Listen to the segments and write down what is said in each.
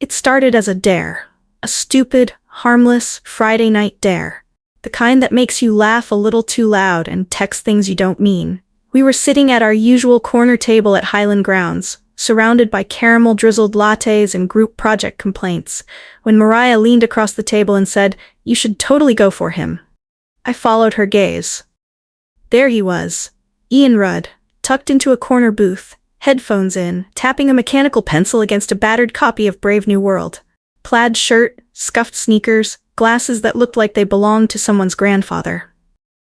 It started as a dare. A stupid, harmless Friday night dare. The kind that makes you laugh a little too loud and text things you don't mean. We were sitting at our usual corner table at Highland Grounds, surrounded by caramel-drizzled lattes and group project complaints, when Mariah leaned across the table and said, "You should totally go for him." I followed her gaze. There he was, Ian Rudd, tucked into a corner booth, headphones in, tapping a mechanical pencil against a battered copy of Brave New World. Plaid shirt, scuffed sneakers, glasses that looked like they belonged to someone's grandfather.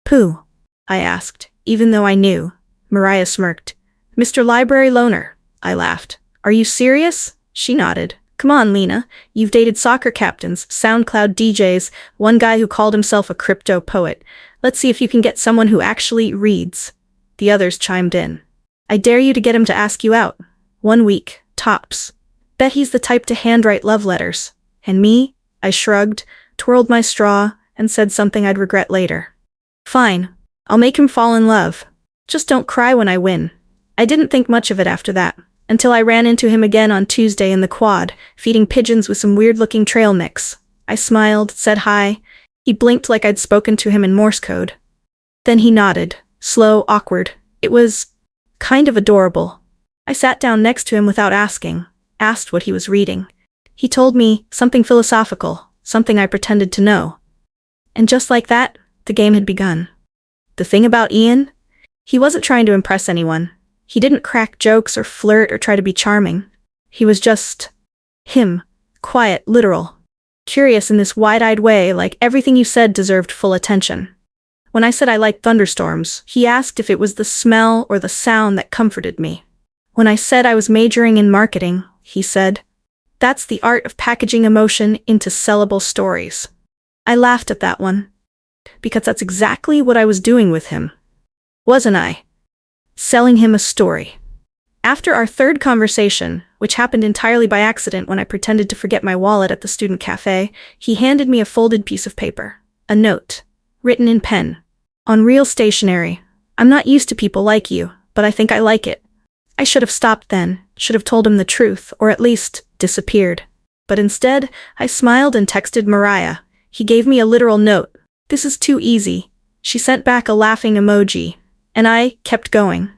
"Pooh?" I asked, even though I knew. Mariah smirked. "Mr. Library Loner," I laughed. "Are you serious?" She nodded. "Come on, Lena. You've dated soccer captains, SoundCloud DJs, one guy who called himself a crypto poet. Let's see if you can get someone who actually reads." The others chimed in. "I dare you to get him to ask you out. 1 week, tops. Bet he's the type to handwrite love letters. And me?" I shrugged, twirled my straw, and said something I'd regret later. "Fine. I'll make him fall in love. Just don't cry when I win." I didn't think much of it after that, until I ran into him again on Tuesday in the quad, feeding pigeons with some weird-looking trail mix. I smiled, said hi. He blinked like I'd spoken to him in Morse code. Then he nodded, slow, awkward. It was kind of adorable. I sat down next to him without asking, asked what he was reading. He told me something philosophical, something I pretended to know. And just like that, the game had begun. The thing about Ian? He wasn't trying to impress anyone. He didn't crack jokes or flirt or try to be charming. He was just him, quiet, literal. Curious in this wide-eyed way, like everything you said deserved full attention. When I said I liked thunderstorms, he asked if it was the smell or the sound that comforted me. When I said I was majoring in marketing, he said, "That's the art of packaging emotion into sellable stories." I laughed at that one, because that's exactly what I was doing with him. Wasn't I? Selling him a story. After our third conversation, which happened entirely by accident when I pretended to forget my wallet at the student cafe, he handed me a folded piece of paper. A note. Written in pen. On real stationery. "I'm not used to people like you, but I think I like it." I should have stopped then, should have told him the truth, or at least disappeared. But instead, I smiled and texted Mariah. He gave me a literal note. "This is too easy." She sent back a laughing emoji, and I kept going.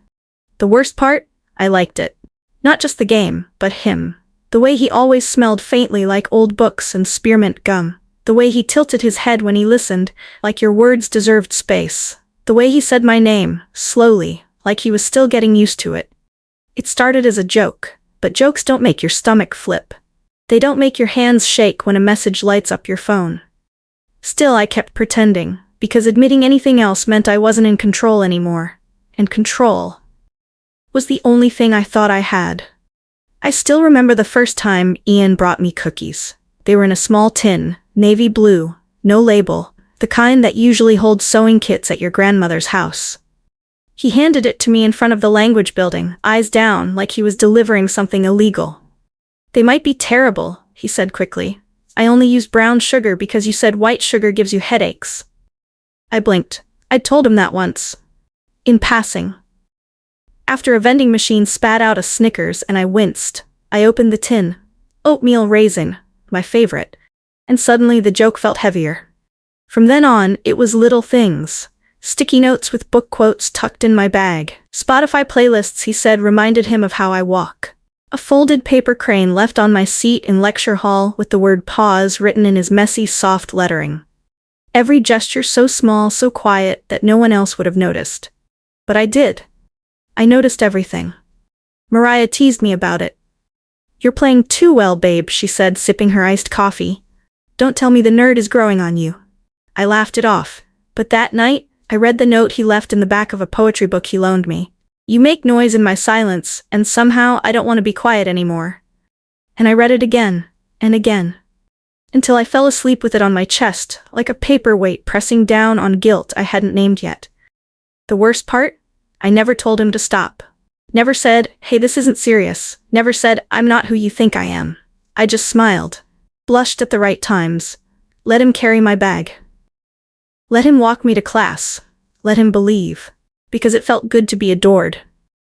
The worst part? I liked it. Not just the game, but him. The way he always smelled faintly like old books and spearmint gum. The way he tilted his head when he listened, like your words deserved space. The way he said my name, slowly, like he was still getting used to it. It started as a joke, but jokes don't make your stomach flip. They don't make your hands shake when a message lights up your phone. Still, I kept pretending, because admitting anything else meant I wasn't in control anymore. And control was the only thing I thought I had. I still remember the first time Ian brought me cookies. They were in a small tin, navy blue, no label, the kind that usually holds sewing kits at your grandmother's house. He handed it to me in front of the language building, eyes down, like he was delivering something illegal. "They might be terrible," he said quickly. "I only use brown sugar because you said white sugar gives you headaches." I blinked. I'd told him that once. In passing. After a vending machine spat out a Snickers and I winced, I opened the tin. Oatmeal raisin, my favorite. And suddenly the joke felt heavier. From then on, it was little things. Sticky notes with book quotes tucked in my bag. Spotify playlists, he said, reminded him of how I walk. A folded paper crane left on my seat in lecture hall with the word pause written in his messy, soft lettering. Every gesture so small, so quiet, that no one else would have noticed. But I did. I noticed everything. Mariah teased me about it. "You're playing too well, babe," she said, sipping her iced coffee. "Don't tell me the nerd is growing on you." I laughed it off. But that night, I read the note he left in the back of a poetry book he loaned me. "You make noise in my silence, and somehow I don't want to be quiet anymore." And I read it again, and again. Until I fell asleep with it on my chest, like a paperweight pressing down on guilt I hadn't named yet. The worst part? I never told him to stop. Never said, "Hey, this isn't serious." Never said, "I'm not who you think I am." I just smiled. Blushed at the right times. Let him carry my bag. Let him walk me to class. Let him believe. Because it felt good to be adored.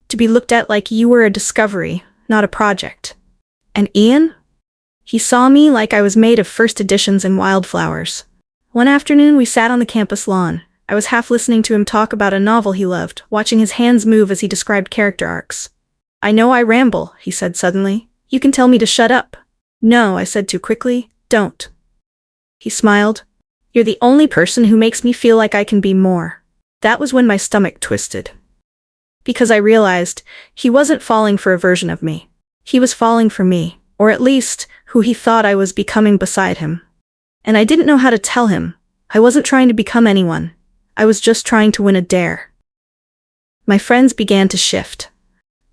To be looked at like you were a discovery, not a project. And Ian? He saw me like I was made of first editions and wildflowers. One afternoon we sat on the campus lawn. I was half listening to him talk about a novel he loved, watching his hands move as he described character arcs. "I know I ramble," he said suddenly. "You can tell me to shut up." "No," I said too quickly. "Don't." He smiled. "You're the only person who makes me feel like I can be more." That was when my stomach twisted. Because I realized he wasn't falling for a version of me. He was falling for me, or at least who he thought I was becoming beside him. And I didn't know how to tell him. I wasn't trying to become anyone. I was just trying to win a dare. My friends began to shift.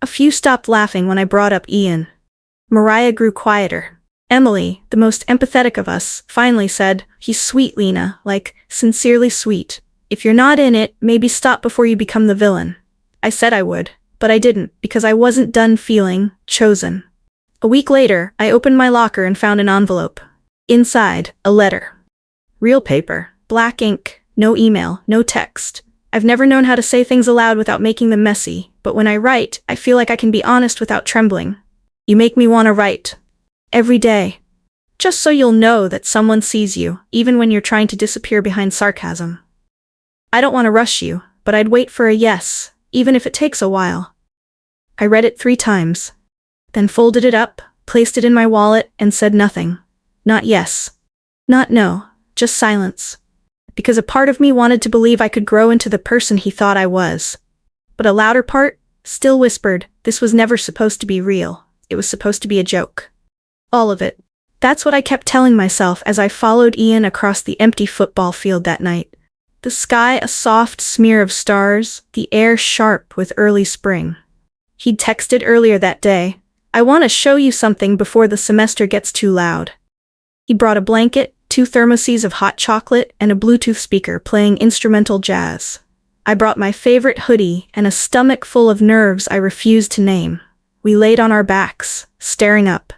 A few stopped laughing when I brought up Ian. Mariah grew quieter. Emily, the most empathetic of us, finally said, "He's sweet, Lena, like, sincerely sweet. If you're not in it, maybe stop before you become the villain." I said I would, but I didn't, because I wasn't done feeling chosen. A week later, I opened my locker and found an envelope. Inside, a letter. Real paper, black ink, no email, no text. I've never known how to say things aloud without making them messy, but when I write, I feel like I can be honest without trembling. "You make me want to write. Every day. Just so you'll know that someone sees you, even when you're trying to disappear behind sarcasm. I don't want to rush you, but I'd wait for a yes, even if it takes a while." I read it 3 times, then folded it up, placed it in my wallet, and said nothing. Not yes. Not no. Just silence. Because a part of me wanted to believe I could grow into the person he thought I was. But a louder part still whispered, this was never supposed to be real. It was supposed to be a joke. All of it. That's what I kept telling myself as I followed Ian across the empty football field that night. The sky a soft smear of stars, the air sharp with early spring. He'd texted earlier that day, "I want to show you something before the semester gets too loud." He brought a blanket, 2 thermoses of hot chocolate, and a Bluetooth speaker playing instrumental jazz. I brought my favorite hoodie and a stomach full of nerves I refused to name. We laid on our backs, staring up.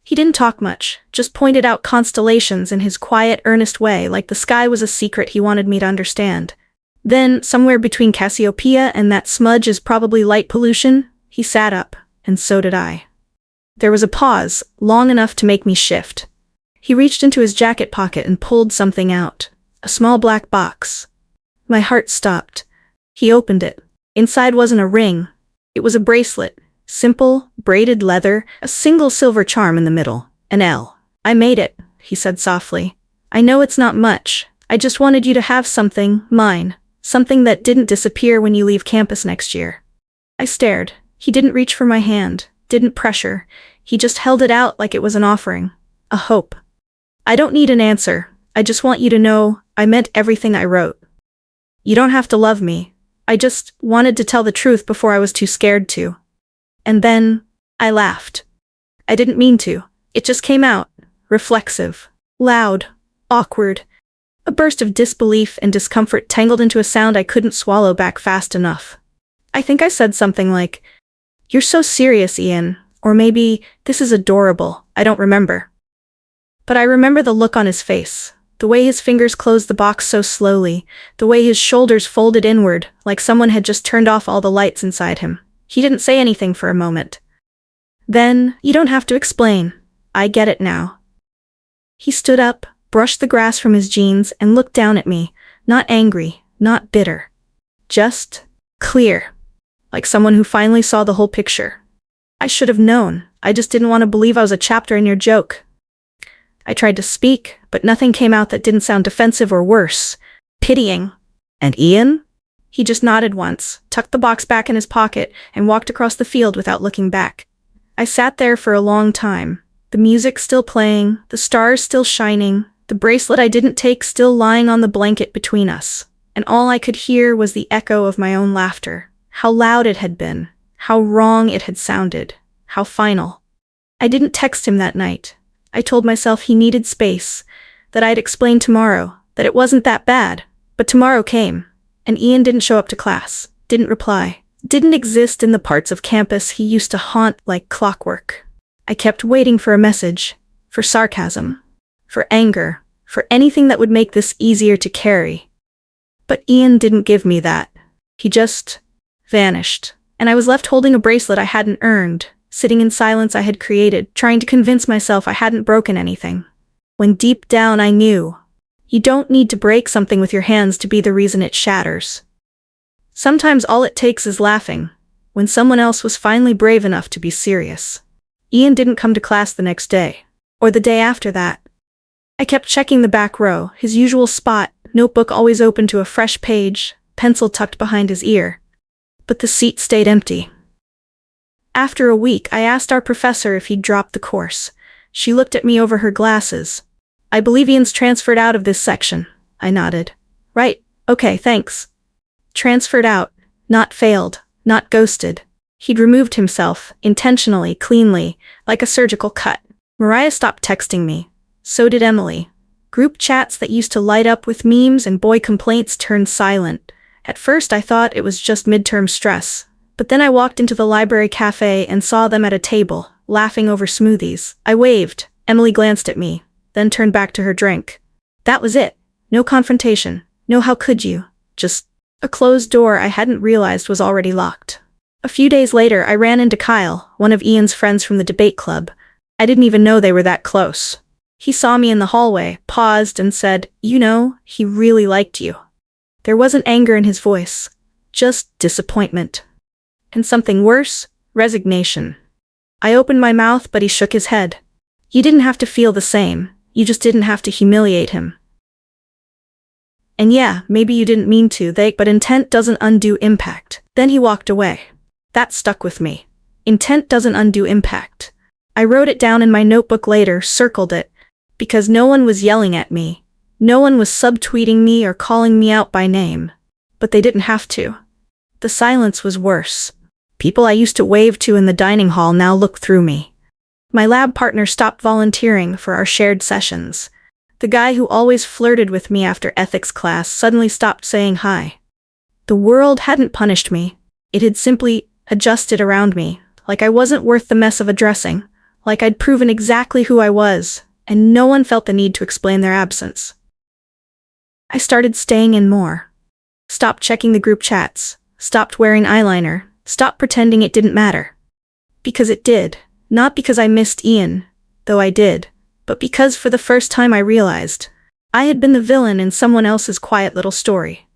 He didn't talk much, just pointed out constellations in his quiet, earnest way, like the sky was a secret he wanted me to understand. Then, somewhere between Cassiopeia and that smudge is probably light pollution, he sat up, and so did I. There was a pause, long enough to make me shift. He reached into his jacket pocket and pulled something out. A small black box. My heart stopped. He opened it. Inside wasn't a ring. It was a bracelet. Simple, braided leather, a single silver charm in the middle. An L. "I made it," he said softly. "I know it's not much. I just wanted you to have something, mine. Something that didn't disappear when you leave campus next year." I stared. He didn't reach for my hand, didn't pressure. He just held it out like it was an offering. A hope. "I don't need an answer. I just want you to know I meant everything I wrote. You don't have to love me. I just wanted to tell the truth before I was too scared to." And then, I laughed. I didn't mean to. It just came out. Reflexive. Loud. Awkward. A burst of disbelief and discomfort tangled into a sound I couldn't swallow back fast enough. I think I said something like, "You're so serious, Ian," or maybe, "This is adorable." I don't remember. But I remember the look on his face, the way his fingers closed the box so slowly, the way his shoulders folded inward, like someone had just turned off all the lights inside him. He didn't say anything for a moment. Then, "You don't have to explain. I get it now." He stood up, brushed the grass from his jeans, and looked down at me, not angry, not bitter. Just clear. Like someone who finally saw the whole picture. I should have known. I just didn't want to believe I was a chapter in your joke. I tried to speak, but nothing came out that didn't sound defensive or worse. Pitying. "And Ian?" He just nodded once, tucked the box back in his pocket, and walked across the field without looking back. I sat there for a long time. The music still playing, the stars still shining, the bracelet I didn't take still lying on the blanket between us. And all I could hear was the echo of my own laughter. How loud it had been. How wrong it had sounded. How final. I didn't text him that night. I told myself he needed space, that I'd explain tomorrow, that it wasn't that bad. But tomorrow came, and Ian didn't show up to class, didn't reply, didn't exist in the parts of campus he used to haunt like clockwork. I kept waiting for a message, for sarcasm, for anger, for anything that would make this easier to carry. But Ian didn't give me that. He just vanished, and I was left holding a bracelet I hadn't earned, sitting in silence I had created, trying to convince myself I hadn't broken anything. When deep down I knew, you don't need to break something with your hands to be the reason it shatters. Sometimes all it takes is laughing, when someone else was finally brave enough to be serious. Ian didn't come to class the next day, or the day after that. I kept checking the back row, his usual spot, notebook always open to a fresh page, pencil tucked behind his ear. But the seat stayed empty. After a week, I asked our professor if he'd dropped the course. She looked at me over her glasses. I believe Ian's transferred out of this section. I nodded. Right, okay, thanks. Transferred out, not failed, not ghosted. He'd removed himself, intentionally, cleanly, like a surgical cut. Mariah stopped texting me. So did Emily. Group chats that used to light up with memes and boy complaints turned silent. At first I thought it was just midterm stress, but then I walked into the library cafe and saw them at a table, laughing over smoothies. I waved. Emily glanced at me, then turned back to her drink. That was it. No confrontation. No how could you. Just a closed door I hadn't realized was already locked. A few days later I ran into Kyle, one of Ian's friends from the debate club. I didn't even know they were that close. He saw me in the hallway, paused and said, "You know, he really liked you." There wasn't anger in his voice, just disappointment. And something worse, resignation. I opened my mouth but he shook his head. You didn't have to feel the same, you just didn't have to humiliate him. And yeah, maybe you didn't mean to, but intent doesn't undo impact. Then he walked away. That stuck with me. Intent doesn't undo impact. I wrote it down in my notebook later, circled it, because no one was yelling at me. No one was subtweeting me or calling me out by name. But they didn't have to. The silence was worse. People I used to wave to in the dining hall now looked through me. My lab partner stopped volunteering for our shared sessions. The guy who always flirted with me after ethics class suddenly stopped saying hi. The world hadn't punished me. It had simply adjusted around me, like I wasn't worth the mess of addressing, like I'd proven exactly who I was, and no one felt the need to explain their absence. I started staying in more. Stopped checking the group chats, stopped wearing eyeliner, stopped pretending it didn't matter. Because it did. Not because I missed Ian, though I did, but because for the first time I realized I had been the villain in someone else's quiet little story.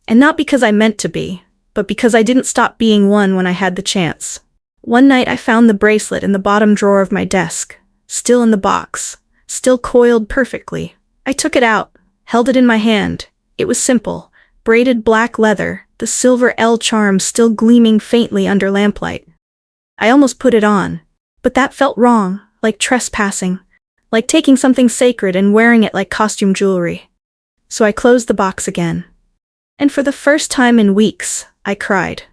And not because I meant to be, but because I didn't stop being one when I had the chance. One night I found the bracelet in the bottom drawer of my desk, still in the box, still coiled perfectly. I took it out, held it in my hand. It was simple, braided black leather, the silver L charm still gleaming faintly under lamplight. I almost put it on, but that felt wrong, like trespassing, like taking something sacred and wearing it like costume jewelry. So I closed the box again. And for the first time in weeks, I cried.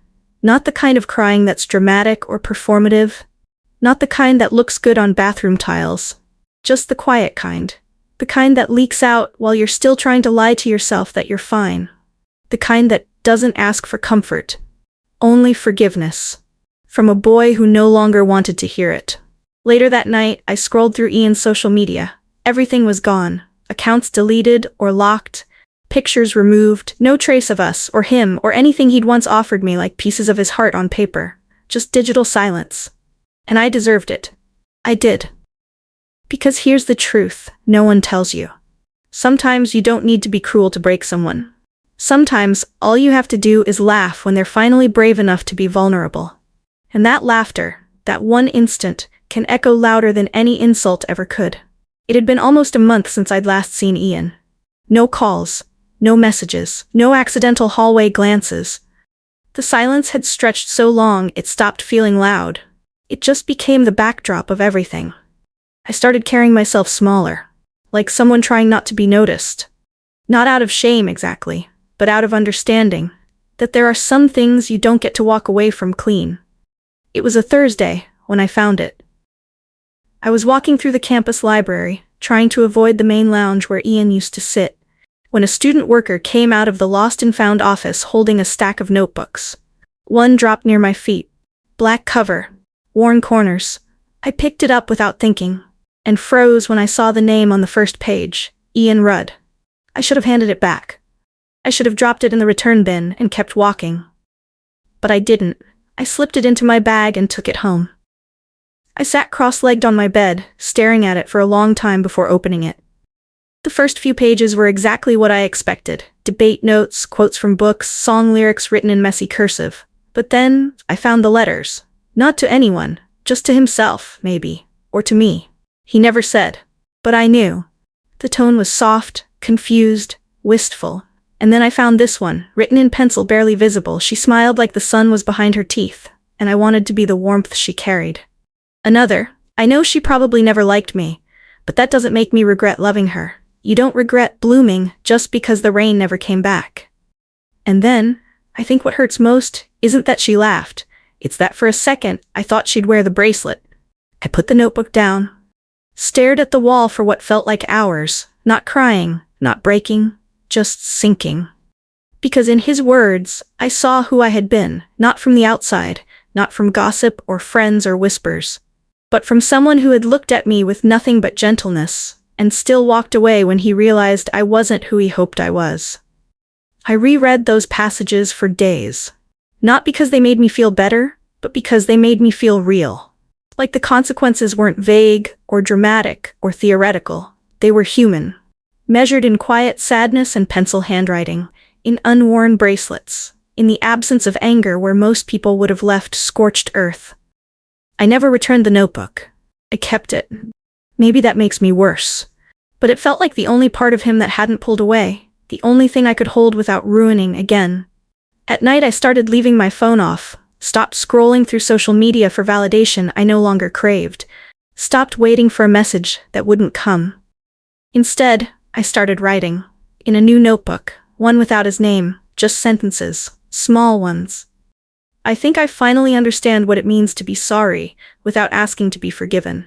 Not the kind of crying that's dramatic or performative, not the kind that looks good on bathroom tiles, just the quiet kind. The kind that leaks out while you're still trying to lie to yourself that you're fine. The kind that doesn't ask for comfort, only forgiveness. From a boy who no longer wanted to hear it. Later that night, I scrolled through Ian's social media. Everything was gone. Accounts deleted or locked. Pictures removed. No trace of us or him or anything he'd once offered me like pieces of his heart on paper. Just digital silence. And I deserved it. I did. Because here's the truth, no one tells you. Sometimes you don't need to be cruel to break someone. Sometimes all you have to do is laugh when they're finally brave enough to be vulnerable. And that laughter, that one instant, can echo louder than any insult ever could. It had been almost a month since I'd last seen Ian. No calls, no messages, no accidental hallway glances. The silence had stretched so long it stopped feeling loud. It just became the backdrop of everything. I started carrying myself smaller, like someone trying not to be noticed. Not out of shame exactly, but out of understanding that there are some things you don't get to walk away from clean. It was a Thursday when I found it. I was walking through the campus library, trying to avoid the main lounge where Ian used to sit, when a student worker came out of the lost and found office holding a stack of notebooks. One dropped near my feet. Black cover, worn corners. I picked it up without thinking, and froze when I saw the name on the first page, Ian Rudd. I should have handed it back. I should have dropped it in the return bin and kept walking. But I didn't. I slipped it into my bag and took it home. I sat cross-legged on my bed, staring at it for a long time before opening it. The first few pages were exactly what I expected. Debate notes, quotes from books, song lyrics written in messy cursive. But then, I found the letters. Not to anyone, just to himself, maybe. Or to me. He never said. But I knew. The tone was soft, confused, wistful. And then I found this one, written in pencil barely visible. She smiled like the sun was behind her teeth, and I wanted to be the warmth she carried. Another, I know she probably never liked me, but that doesn't make me regret loving her. You don't regret blooming just because the rain never came back. And then, I think what hurts most isn't that she laughed. It's that for a second, I thought she'd wear the bracelet. I put the notebook down, stared at the wall for what felt like hours, not crying, not breaking, just sinking. Because in his words, I saw who I had been, not from the outside, not from gossip or friends or whispers, but from someone who had looked at me with nothing but gentleness, and still walked away when he realized I wasn't who he hoped I was. I reread those passages for days. Not because they made me feel better, but because they made me feel real. Like the consequences weren't vague, or dramatic, or theoretical. They were human. Measured in quiet sadness and pencil handwriting, in unworn bracelets, in the absence of anger where most people would have left scorched earth. I never returned the notebook. I kept it. Maybe that makes me worse. But it felt like the only part of him that hadn't pulled away, the only thing I could hold without ruining again. At night I started leaving my phone off, stopped scrolling through social media for validation I no longer craved, stopped waiting for a message that wouldn't come. Instead, I started writing. In a new notebook, one without his name, just sentences, small ones. I think I finally understand what it means to be sorry, without asking to be forgiven.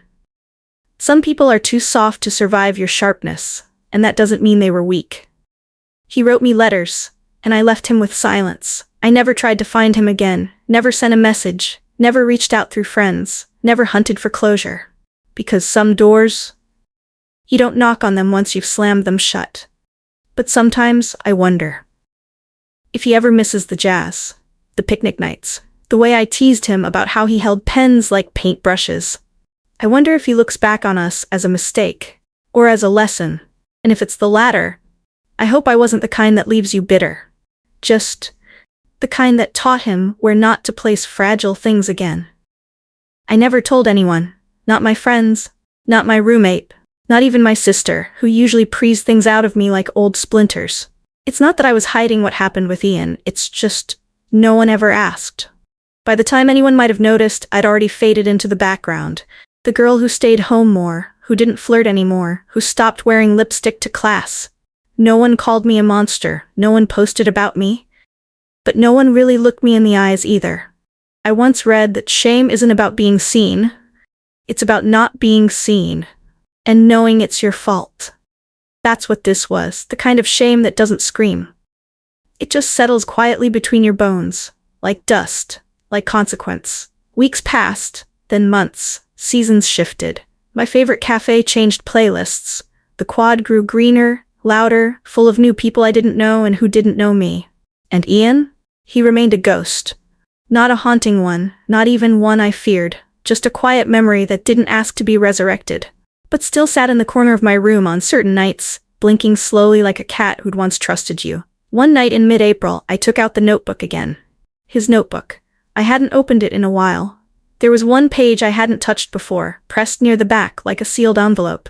Some people are too soft to survive your sharpness, and that doesn't mean they were weak. He wrote me letters, and I left him with silence. I never tried to find him again, never sent a message, never reached out through friends, never hunted for closure. Because some doors, you don't knock on them once you've slammed them shut. But sometimes I wonder if he ever misses the jazz, the picnic nights, the way I teased him about how he held pens like paintbrushes. I wonder if he looks back on us as a mistake, or as a lesson, and if it's the latter, I hope I wasn't the kind that leaves you bitter. Just the kind that taught him where not to place fragile things again. I never told anyone, not my friends, not my roommate, not even my sister, who usually prees things out of me like old splinters. It's not that I was hiding what happened with Ian, it's just no one ever asked. By the time anyone might have noticed, I'd already faded into the background. The girl who stayed home more, who didn't flirt anymore, who stopped wearing lipstick to class. No one called me a monster, no one posted about me. But no one really looked me in the eyes either. I once read that shame isn't about being seen. It's about not being seen, and knowing it's your fault. That's what this was, the kind of shame that doesn't scream. It just settles quietly between your bones, like dust, like consequence. Weeks passed, then months. Seasons shifted. My favorite cafe changed playlists. The quad grew greener, louder, full of new people I didn't know and who didn't know me. And Ian? He remained a ghost. Not a haunting one, not even one I feared, just a quiet memory that didn't ask to be resurrected, but still sat in the corner of my room on certain nights, blinking slowly like a cat who'd once trusted you. One night in mid-April, I took out the notebook again. His notebook. I hadn't opened it in a while. There was one page I hadn't touched before, pressed near the back like a sealed envelope.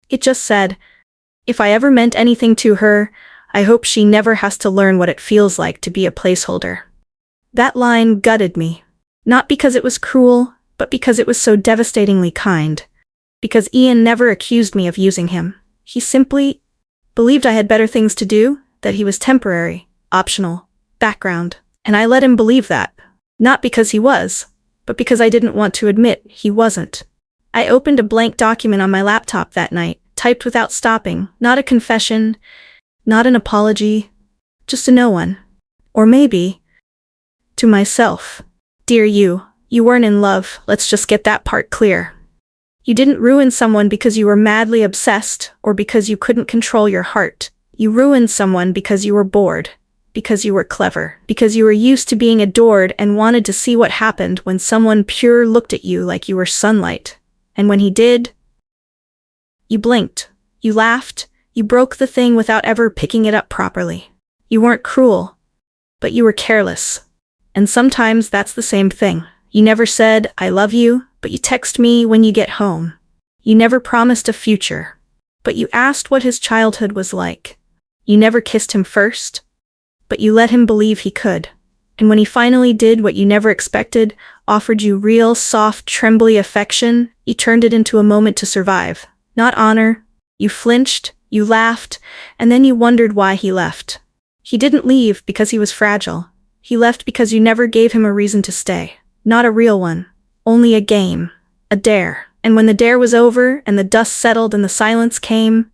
It just said, "If I ever meant anything to her, I hope she never has to learn what it feels like to be a placeholder." That line gutted me. Not because it was cruel, but because it was so devastatingly kind. Because Ian never accused me of using him. He simply believed I had better things to do, that he was temporary, optional, background. And I let him believe that. Not because he was, but because I didn't want to admit he wasn't. I opened a blank document on my laptop that night, typed without stopping, not a confession, not an apology, just to no one. Or maybe, to myself. Dear you, you weren't in love, let's just get that part clear. You didn't ruin someone because you were madly obsessed, or because you couldn't control your heart. You ruined someone because you were bored. Because you were clever. Because you were used to being adored and wanted to see what happened when someone pure looked at you like you were sunlight. And when he did, you blinked. You laughed. You broke the thing without ever picking it up properly. You weren't cruel, but you were careless. And sometimes that's the same thing. You never said, "I love you," but you text me when you get home. You never promised a future, but you asked what his childhood was like. You never kissed him first, but you let him believe he could. And when he finally did what you never expected, offered you real, soft, trembly affection, you turned it into a moment to survive, not honor. You flinched, you laughed, and then you wondered why he left. He didn't leave because he was fragile. He left because you never gave him a reason to stay. Not a real one. Only a game. A dare. And when the dare was over, and the dust settled and the silence came,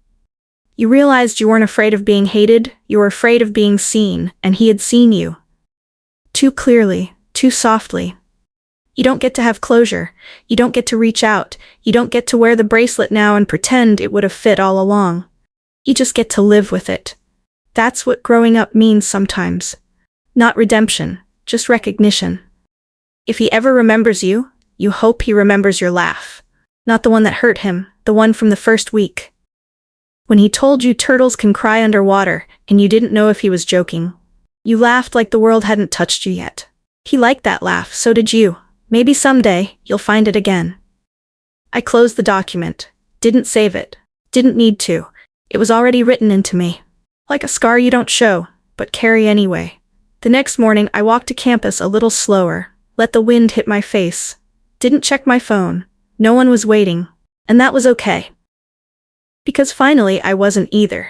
you realized you weren't afraid of being hated, you were afraid of being seen, and he had seen you. Too clearly, too softly. You don't get to have closure. You don't get to reach out. You don't get to wear the bracelet now and pretend it would have fit all along. You just get to live with it. That's what growing up means sometimes. Not redemption, just recognition. If he ever remembers you, you hope he remembers your laugh. Not the one that hurt him, the one from the first week. When he told you turtles can cry underwater, and you didn't know if he was joking. You laughed like the world hadn't touched you yet. He liked that laugh, so did you. Maybe someday, you'll find it again. I closed the document. Didn't save it. Didn't need to. It was already written into me. Like a scar you don't show, but carry anyway. The next morning, I walked to campus a little slower, let the wind hit my face. Didn't check my phone. No one was waiting. And that was okay. Because finally, I wasn't either.